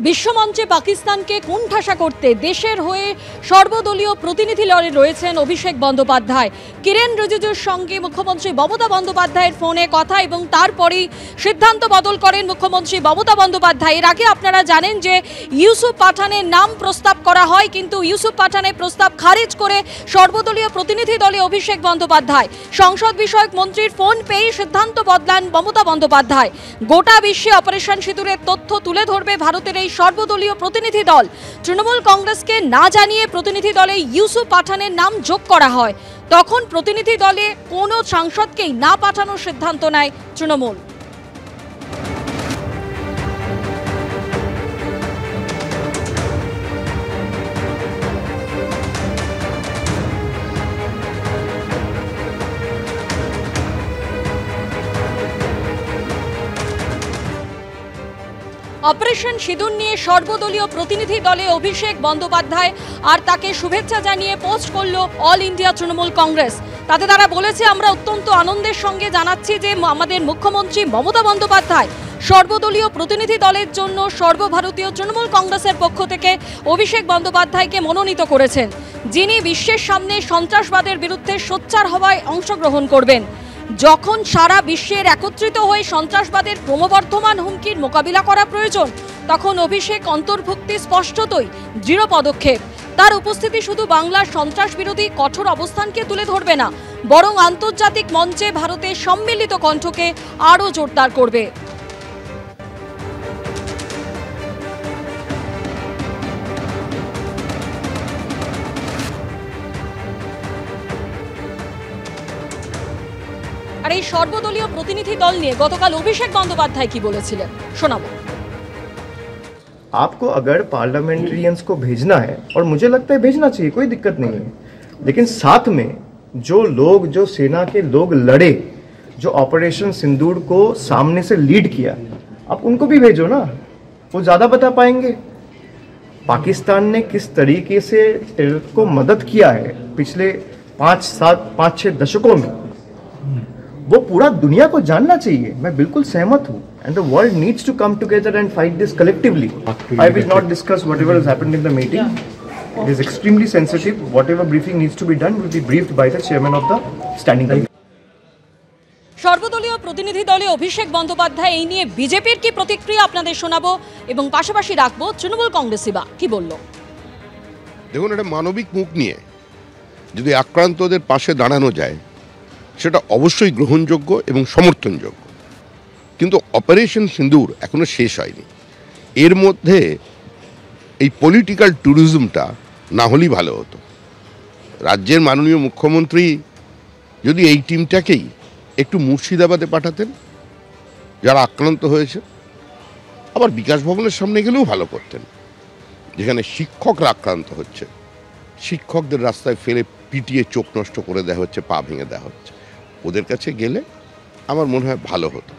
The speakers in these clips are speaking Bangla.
বিশ্বমঞ্চে পাকিস্তানকে কোণঠাসা করতে দেশের হয়ে সর্বদলীয় প্রতিনিধি দলে রয়েছেন অভিষেক বন্দ্যোপাধ্যায়। কিরেন রিজিজুর সঙ্গে মুখ্যমন্ত্রী মমতা বন্দ্যোপাধ্যায়ের ফোনে কথা এবং তারপরেই সিদ্ধান্ত বদল করেন মুখ্যমন্ত্রী মমতা বন্দ্যোপাধ্যায়। এর আগে আপনারা জানেন যে ইউসুফ পাঠানের নাম প্রস্তাব করা হয়, কিন্তু ইউসুফ পাঠানের প্রস্তাব খারিজ করে সর্বদলীয় প্রতিনিধি দলে অভিষেক বন্দ্যোপাধ্যায়। সংসদ বিষয়ক মন্ত্রীর ফোন পেয়ে সিদ্ধান্ত বদলান মমতা বন্দ্যোপাধ্যায়। গোটা বিশ্বে অপারেশন সিঁদুরের তথ্য তুলে ধরবে ভারতের এই সর্বদলীয় প্রতিনিধি দল। তৃণমূল কংগ্রেসকে না জানিয়ে প্রতিনিধি দলে ইউসুফ পাঠানের নাম যোগ করা হয়। তখন প্রতিনিধি দলে কোনো সাংসদকেই না পাঠানোর সিদ্ধান্ত নেয় তৃণমূল। অপারেশন সিঁদুর নিয়ে সর্বদলীয় প্রতিনিধি দলে অভিষেক বন্দ্যোপাধ্যায় আর তাকে শুভেচ্ছা জানিয়ে পোস্ট করল অল ইন্ডিয়া তৃণমূল কংগ্রেস। তাতে তারা বলেছে, আমরা অত্যন্ত আনন্দের সঙ্গে জানাচ্ছি যে আমাদের মুখ্যমন্ত্রী মমতা বন্দ্যোপাধ্যায় সর্বদলীয় প্রতিনিধি দলের জন্য সর্বভারতীয় তৃণমূল কংগ্রেসের পক্ষ থেকে অভিষেক বন্দ্যোপাধ্যায়কে মনোনীত করেছেন, যিনি বিশ্বের সামনে সন্ত্রাসবাদের বিরুদ্ধে সোচ্চার হওয়ায় অংশগ্রহণ করবেন। যখন সারা বিশ্বের একত্রিত হয়ে সন্ত্রাসবাদের ক্রমবর্ধমান হুমকির মোকাবিলা করা প্রয়োজন, তখন অভিষেক অন্তর্ভুক্তি স্পষ্টতই দৃঢ় পদক্ষেপ। তার উপস্থিতি শুধু বাংলার সন্ত্রাস বিরোধী কঠোর অবস্থানকে তুলে ধরবে না, বরং আন্তর্জাতিক মঞ্চে ভারতের সম্মিলিত কণ্ঠকে আরও জোরদার করবে। আর এই সর্বদলীয় প্রতিনিধি দল নিয়ে গতকাল অভিষেক বন্দ্যোপাধ্যায় কি বলেছিলেন শোনাবো। आपको अगर पार्लियामेंट्रियंस को भेजना है, और मुझे लगता है भेजना चाहिए, कोई दिक्कत नहीं है, लेकिन साथ में जो सेना के लोग लड़े, जो ऑपरेशन सिंदूर को सामने से लीड किया, आप उनको भी भेजो ना, वो ज़्यादा बता पाएंगे। पाकिस्तान ने किस तरीके से टेरर को मदद किया है पिछले 5-6 दशकों में, वो पूरा दुनिया को जानना चाहिए। मैं बिल्कुल सहमत हूँ, and the world needs to come together and fight this collectively. I will not discuss whatever has happened in the meeting. It is extremely sensitive. Whatever briefing needs to be done will be briefed by the chairman of the standing committee. সর্বদলীয় প্রতিনিধি দলে অভিষেক বন্দ্যোপাধ্যায় এই নিয়ে বিজেপির কি প্রতিক্রিয়া আপনাদের শোনাবো এবং পাশাপাশি রাখবো তৃণমূল কংগ্রেসই বা কি বলল। দেখুন, একটা মানবিক মুখ নিয়ে যদি আক্রান্তদের পাশে দাঁড়ানো যায়, সেটা অবশ্যই গ্রহণযোগ্য এবং সমর্থনযোগ্য। কিন্তু অপারেশন সিঁদুর এখনো শেষ হয়নি। এর মধ্যে এই পলিটিক্যাল ট্যুরিজমটা না হলেই ভালো হতো। রাজ্যের মাননীয় মুখ্যমন্ত্রী যদি এই টিমটাকেই একটু মুর্শিদাবাদে পাঠাতেন, যারা আক্রান্ত হয়েছে, আবার বিকাশ ভবনের সামনে গেলেও ভালো করতেন, যেখানে শিক্ষকরা আক্রান্ত হচ্ছে, শিক্ষকদের রাস্তায় ফেলে পিটিয়ে চোখ নষ্ট করে দেওয়া হচ্ছে, পা ভেঙে দেওয়া হচ্ছে। ওদের কাছে গেলে আমার মনে হয় ভালো হতো।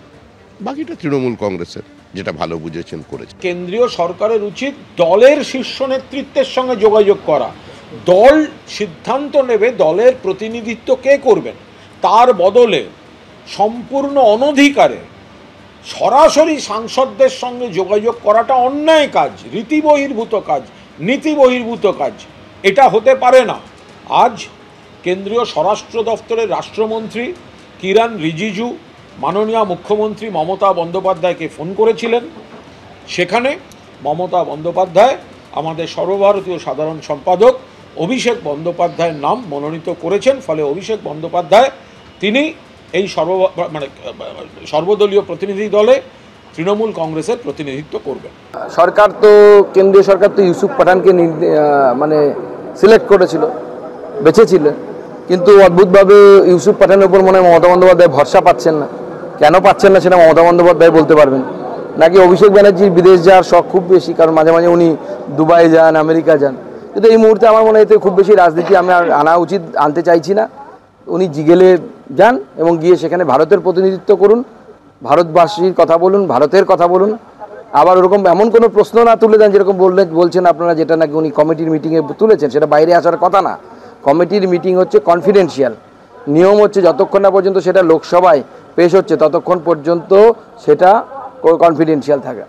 বাকিটা তৃণমূল কংগ্রেসের যেটা ভালো বুঝেছেন করেছে। কেন্দ্রীয় সরকারের উচিত দলের শীর্ষ নেতৃত্বের সঙ্গে যোগাযোগ করা। দল সিদ্ধান্ত নেবে দলের প্রতিনিধিত্ব কে করবেন, তার বদলে সম্পূর্ণ অনধিকারে সরাসরি সাংসদদের সঙ্গে যোগাযোগ করাটা অন্যায় কাজ, রীতি বহির্ভূত কাজ, নীতি বহির্ভূত কাজ। এটা হতে পারে না। আজ কেন্দ্রীয় স্বরাষ্ট্র দপ্তরের রাষ্ট্রমন্ত্রী কিরেন রিজিজু মাননীয় মুখ্যমন্ত্রী মমতা বন্দ্যোপাধ্যায়কে ফোন করেছিলেন। সেখানে মমতা বন্দ্যোপাধ্যায় আমাদের সর্বভারতীয় সাধারণ সম্পাদক অভিষেক বন্দ্যোপাধ্যায়ের নাম মনোনীত করেছেন। ফলে অভিষেক বন্দ্যোপাধ্যায় তিনি এই সর্বদলীয় প্রতিনিধি দলে তৃণমূল কংগ্রেসের প্রতিনিধিত্ব করবেন। সরকার তো, কেন্দ্রীয় সরকার তো ইউসুফ পাঠানকে সিলেক্ট করেছিল, বেছেছিলেন, কিন্তু অদ্ভুতভাবে ইউসুফ পাঠানের উপর মনে হয় মমতা বন্দ্যোপাধ্যায় ভরসা পাচ্ছেন না। কেন পাচ্ছেন না সেটা মমতা বন্দ্যোপাধ্যায় বলতে পারবেন। নাকি অভিষেক ব্যানার্জির বিদেশ যাওয়ার শখ খুব বেশি, কারণ মাঝে মাঝে উনি দুবাই যান, আমেরিকা যান। কিন্তু এই মুহূর্তে আমার মনে হয় এতে খুব বেশি রাজনীতি আনা উচিত, আনতে চাইছি না। উনি জিগেলে যান এবং গিয়ে সেখানে ভারতের প্রতিনিধিত্ব করুন, ভারতবাসীর কথা বলুন, ভারতের কথা বলুন। আবার ওরকম এমন কোনো প্রশ্ন না তুলে দেন যেরকম বলছেন আপনারা, যেটা নাকি উনি কমিটির মিটিংয়ে তুলেছেন, সেটা বাইরে আসার কথা না। কমিটির মিটিং হচ্ছে কনফিডেন্সিয়াল। নিয়ম হচ্ছে যতক্ষণ না পর্যন্ত সেটা লোকসভায় পেশ হচ্ছে ততক্ষণ পর্যন্ত সেটা কনফিডেন্সিয়াল থাকে।